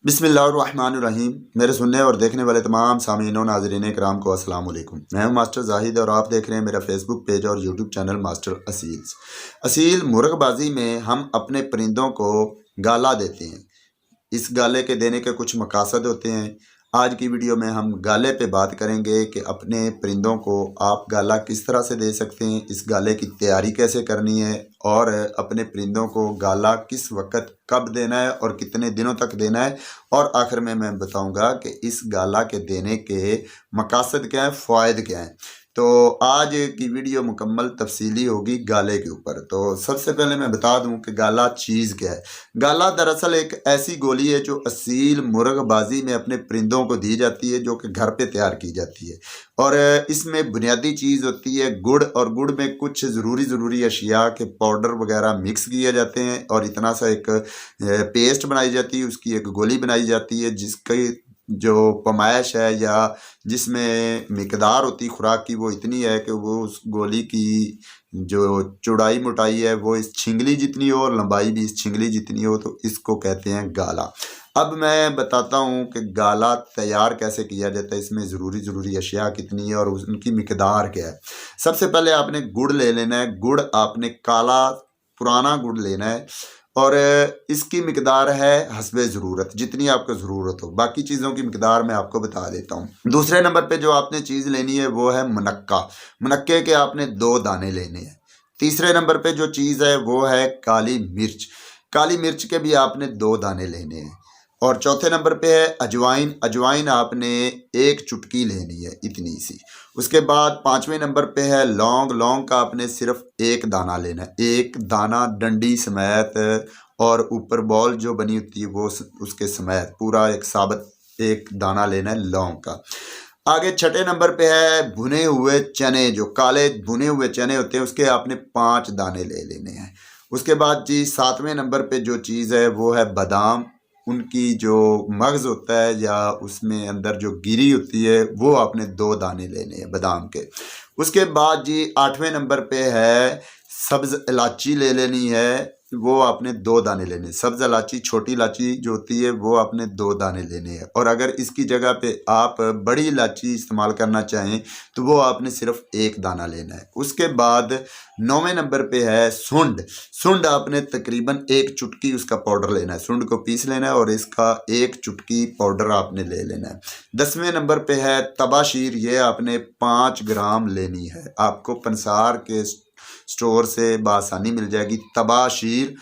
बिस्मिल्लाहिर्रहमानिर्रहीम। मेरे सुनने और देखने वाले तमाम सामीन और नाज़रीन इकराम को अस्सलाम वालेकुम। मैं हूं मास्टर जाहिद और आप देख रहे हैं मेरा फेसबुक पेज और यूट्यूब चैनल मास्टर असील मुर्गबाजी में हम अपने परिंदों को गाला देते हैं। इस गाले के देने के कुछ मकासद होते हैं। आज की वीडियो में हम गाले पे बात करेंगे कि अपने परिंदों को आप गाला किस तरह से दे सकते हैं, इस गाले की तैयारी कैसे करनी है और अपने परिंदों को गाला किस वक्त कब देना है और कितने दिनों तक देना है। और आखिर में मैं बताऊंगा कि इस गाला के देने के मकासद क्या हैं, फ़ायदे क्या हैं। तो आज की वीडियो मुकम्मल तफसीली होगी गाले के ऊपर। तो सबसे पहले मैं बता दूं कि गाला चीज़ क्या है। गाला दरअसल एक ऐसी गोली है जो असील मुर्गबाजी में अपने परिंदों को दी जाती है, जो कि घर पे तैयार की जाती है। और इसमें बुनियादी चीज़ होती है गुड़, और गुड़ में कुछ ज़रूरी अशिया के पाउडर वगैरह मिक्स किए जाते हैं और इतना सा एक पेस्ट बनाई जाती है, उसकी एक गोली बनाई जाती है जिसकी जो पमाइश है या जिसमें मिकदार होती खुराक की वो इतनी है कि वो उस गोली की जो चौड़ाई मोटाई है वो इस छिंगली जितनी हो और लंबाई भी इस छिंगली जितनी हो, तो इसको कहते हैं गाला। अब मैं बताता हूँ कि गाला तैयार कैसे किया जाता है, इसमें ज़रूरी अशिया कितनी है और उनकी मिकदार क्या है। सबसे पहले आपने गुड़ ले लेना है। गुड़ आपने काला पुराना गुड़ लेना है और इसकी मिकदार है हस्बे ज़रूरत, जितनी आपको ज़रूरत हो। बाकी चीज़ों की मिकदार मैं आपको बता देता हूँ। दूसरे नंबर पे जो आपने चीज़ लेनी है वो है मुनक्का। मुनक्के के आपने 2 दाने लेने हैं। तीसरे नंबर पे जो चीज़ है वो है काली मिर्च। काली मिर्च के भी आपने 2 दाने लेने हैं। और चौथे नंबर पे है अजवाइन। अजवाइन आपने 1 चुटकी लेनी है, इतनी सी। उसके बाद 5वें नंबर पे है लौंग। लौंग का आपने सिर्फ 1 दाना लेना है, 1 दाना डंडी समेत, और ऊपर बॉल जो बनी होती है वो उसके समेत पूरा एक साबित 1 दाना लेना है लौंग का। आगे छठे नंबर पे है भुने हुए चने। जो काले भुने हुए चने होते हैं उसके आपने 5 दाने ले लेने हैं। उसके बाद जी 7वें नंबर पे जो चीज़ है वो है बादाम। उनकी जो मगज़ होता है या उसमें अंदर जो गिरी होती है वो आपने 2 दाने लेने हैं बादाम के। उसके बाद जी 8वें नंबर पे है सब्ज़ इलायची ले लेनी है, वो आपने 2 दाने लेने। सब्ज़ इलायची, छोटी इलायची जो होती है वो आपने 2 दाने लेने हैं। और अगर इसकी जगह पे आप बड़ी इलायची इस्तेमाल करना चाहें तो वो आपने सिर्फ 1 दाना लेना है। उसके बाद 9वें नंबर पे है सुंड। सुंड आपने तकरीबन 1 चुटकी उसका पाउडर लेना है। सुंड को पीस लेना है और इसका 1 चुटकी पाउडर आपने ले लेना है। 10वें नंबर पे है तबाशीर। ये आपने 5 ग्राम लेनी है। आपको पंसार के स्टोर से बआसानी मिल जाएगी तबाशीर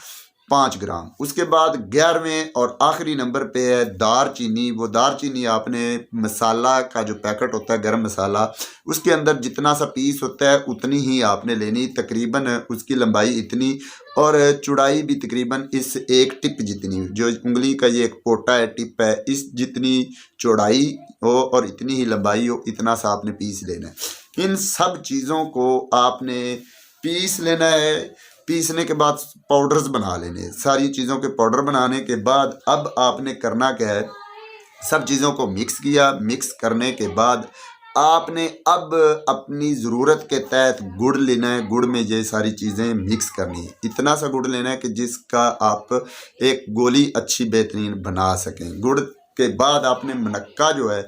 5 ग्राम। उसके बाद 11वें और आखिरी नंबर पे है दारचीनी। वो दारचीनी आपने मसाला का जो पैकेट होता है गरम मसाला, उसके अंदर जितना सा पीस होता है उतनी ही आपने लेनी। तकरीबन उसकी लंबाई इतनी और चौड़ाई भी तकरीबन इस एक टिप जितनी, जो उंगली का ये एक पोटा है, टिप है, इस जितनी चौड़ाई हो और इतनी ही लंबाई हो, इतना सा आपने पीस लेना है। इन सब चीज़ों को आपने पीस लेना है। पीसने के बाद पाउडर्स बना लेने। सारी चीज़ों के पाउडर बनाने के बाद अब आपने करना क्या है, सब चीज़ों को मिक्स किया। मिक्स करने के बाद आपने अब अपनी ज़रूरत के तहत गुड़ लेना है। गुड़ में ये सारी चीज़ें मिक्स करनी है। इतना सा गुड़ लेना है कि जिसका आप एक गोली अच्छी बेहतरीन बना सकें। गुड़ के बाद आपने मुनक्का जो है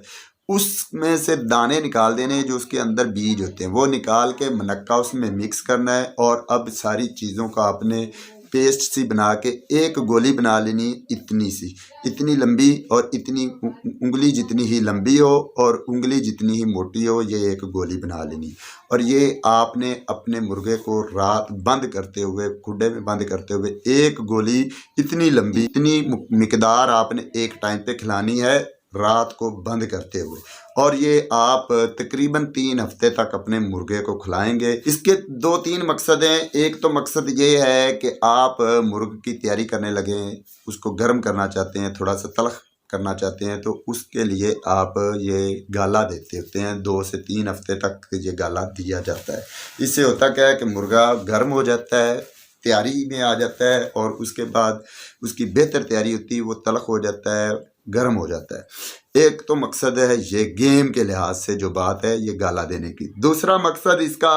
उसमें से दाने निकाल देने हैं, जो उसके अंदर बीज होते हैं वो निकाल के मुनक्का उसमें मिक्स करना है। और अब सारी चीज़ों का आपने पेस्ट सी बना के एक गोली बना लेनी, इतनी सी, इतनी लंबी और इतनी उंगली जितनी ही लंबी हो और उंगली जितनी ही मोटी हो, ये एक गोली बना लेनी। और ये आपने अपने मुर्गे को रात बंद करते हुए, खुडे में बंद करते हुए, एक गोली इतनी लंबी, इतनी मिकदार आपने एक टाइम पे खिलानी है रात को बंद करते हुए। और ये आप तकरीबन 3 हफ्ते तक अपने मुर्गे को खिलाएंगे। इसके 2-3 मकसद हैं। एक तो मकसद ये है कि आप मुर्ग की तैयारी करने लगें, उसको गर्म करना चाहते हैं, थोड़ा सा तलख करना चाहते हैं, तो उसके लिए आप ये गाला देते होते हैं। 2 से 3 हफ्ते तक ये गाला दिया जाता है। इससे होता क्या है कि मुर्गा गर्म हो जाता है, तैयारी में आ जाता है और उसके बाद उसकी बेहतर तैयारी होती है, वो तलख हो जाता है, गर्म हो जाता है। एक तो मकसद है ये गेम के लिहाज से जो बात है ये गाला देने की। दूसरा मकसद इसका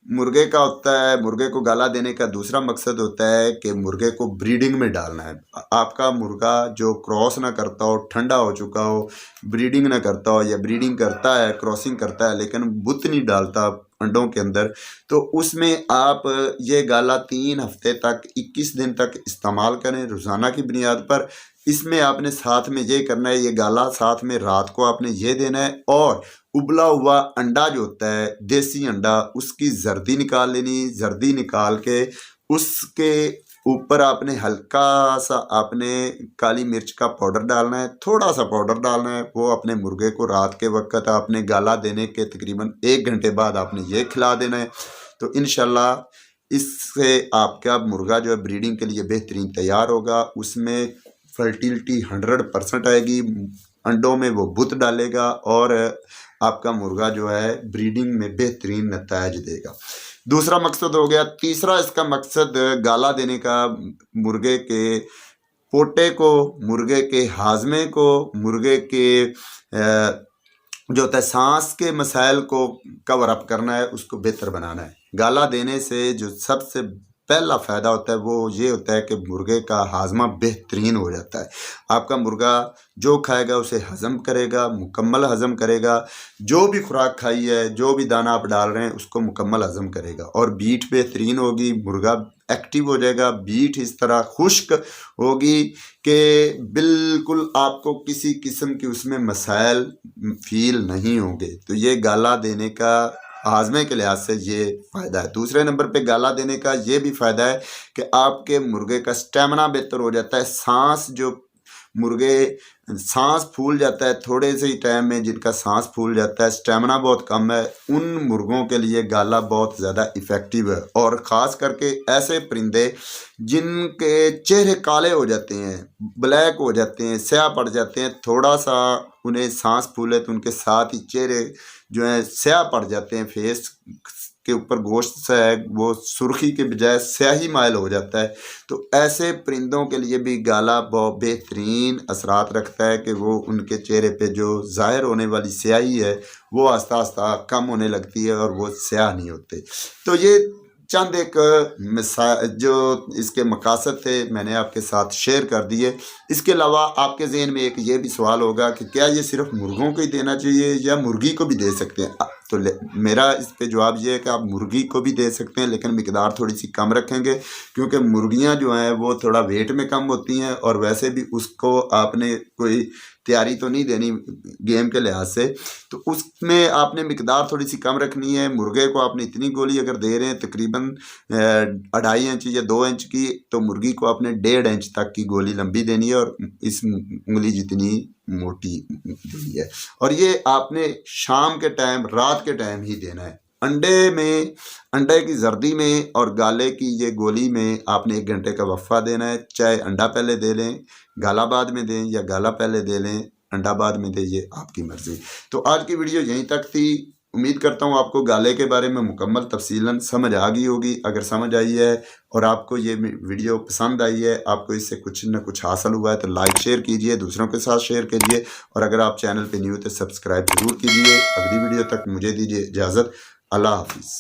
मुर्गे का होता है, मुर्गे को गाला देने का दूसरा मकसद होता है कि मुर्गे को ब्रीडिंग में डालना है। आपका मुर्गा जो क्रॉस ना करता हो, ठंडा हो चुका हो, ब्रीडिंग ना करता हो, या ब्रीडिंग करता है, क्रॉसिंग करता है लेकिन बुत नहीं डालता अंडों के अंदर, तो उसमें आप ये गाला 3 हफ्ते तक 21 दिन तक इस्तेमाल करें रोज़ाना की बुनियाद पर। इसमें आपने साथ में ये करना है, ये गाला साथ में रात को आपने ये देना है, और उबला हुआ अंडा जो होता है देसी अंडा, उसकी जर्दी निकाल लेनी। जर्दी निकाल के उसके ऊपर आपने हल्का सा आपने काली मिर्च का पाउडर डालना है, थोड़ा सा पाउडर डालना है। वो अपने मुर्गे को रात के वक्त आपने गाला देने के तकरीबन 1 घंटे बाद आपने ये खिला देना है। तो इंशाल्लाह इससे आपका मुर्गा जो है ब्रीडिंग के लिए बेहतरीन तैयार होगा। उसमें फर्टिलिटी 100% आएगी, अंडों में वो बुत डालेगा और आपका मुर्गा जो है ब्रीडिंग में बेहतरीन नतायज देगा। दूसरा मकसद हो गया। तीसरा इसका मकसद गाला देने का मुर्गे के पोटे को, मुर्गे के हाजमे को, मुर्गे के जो होता है सांस के मसाइल को कवर अप करना है, उसको बेहतर बनाना है। गाला देने से जो सबसे पहला फ़ायदा होता है वो ये होता है कि मुर्गे का हाजमा बेहतरीन हो जाता है। आपका मुर्गा जो खाएगा उसे हज़म करेगा, मुकम्मल हज़म करेगा। जो भी खुराक खाई है, जो भी दाना आप डाल रहे हैं उसको मुकम्मल हज़म करेगा, और बीट बेहतरीन होगी, मुर्गा एक्टिव हो जाएगा। बीट इस तरह खुश्क होगी कि बिल्कुल आपको किसी किस्म की उसमें मसाइल फील नहीं होंगे। तो ये गाला देने का हाजमे के लिहाज से ये फ़ायदा है। दूसरे नंबर पे गाला देने का ये भी फ़ायदा है कि आपके मुर्गे का स्टेमिना बेहतर हो जाता है। सांस जो मुर्गे सांस फूल जाता है थोड़े से ही टाइम में, जिनका सांस फूल जाता है, स्टेमिना बहुत कम है, उन मुर्गों के लिए गाला बहुत ज़्यादा इफ़ेक्टिव है। और ख़ास करके ऐसे परिंदे जिनके चेहरे काले हो जाते हैं, ब्लैक हो जाते हैं, स्याह पड़ जाते हैं, थोड़ा सा उन्हें सांस फूले तो उनके साथ ही चेहरे जो है स्याह पड़ जाते हैं, फेस के ऊपर गोश्त सा है वो सुर्खी के बजाय स्याही माइल हो जाता है। तो ऐसे परिंदों के लिए भी गाला बहुत बेहतरीन असरात रखता है कि वो उनके चेहरे पे जो ज़ाहिर होने वाली स्याही है वो आस्ता आस्ता कम होने लगती है और वो स्याह नहीं होते। तो ये चंद एक जो इसके मकासद थे मैंने आपके साथ शेयर कर दिए। इसके अलावा आपके ज़हन में एक ये भी सवाल होगा कि क्या ये सिर्फ मुर्गों को ही देना चाहिए या मुर्गी को भी दे सकते हैं? तो मेरा इस पे जवाब ये है कि आप मुर्गी को भी दे सकते हैं, लेकिन मिकदार थोड़ी सी कम रखेंगे, क्योंकि मुर्गियां जो हैं वो थोड़ा वेट में कम होती हैं, और वैसे भी उसको आपने कोई तैयारी तो नहीं देनी गेम के लिहाज से, तो उसमें आपने मिकदार थोड़ी सी कम रखनी है। मुर्गे को आपने इतनी गोली अगर दे रहे हैं तकरीबन 2.5 इंच या 2 इंच की, तो मुर्गी को आपने 1.5 इंच तक की गोली लंबी देनी है और इस उंगली जितनी मोटी देनी है। और ये आपने शाम के टाइम, रात के टाइम ही देना है। अंडे की जर्दी में और गाले की ये गोली में आपने 1 घंटे का वक्फा देना है। चाहे अंडा पहले दे लें, गाला बाद में दें, या गाला पहले दे लें, अंडा बाद में दें, ये आपकी मर्ज़ी। तो आज की वीडियो यहीं तक थी। उम्मीद करता हूँ आपको गाले के बारे में मुकम्मल तफसीलन समझ आ गई होगी। अगर समझ आई है और आपको ये वीडियो पसंद आई है, आपको इससे कुछ न कुछ हासिल हुआ है, तो लाइक शेयर कीजिए, दूसरों के साथ शेयर कीजिए, और अगर आप चैनल पे न्यू तो सब्सक्राइब ज़रूर कीजिए। अगली वीडियो तक मुझे दीजिए इजाज़त। अल्लाह हाफिज़।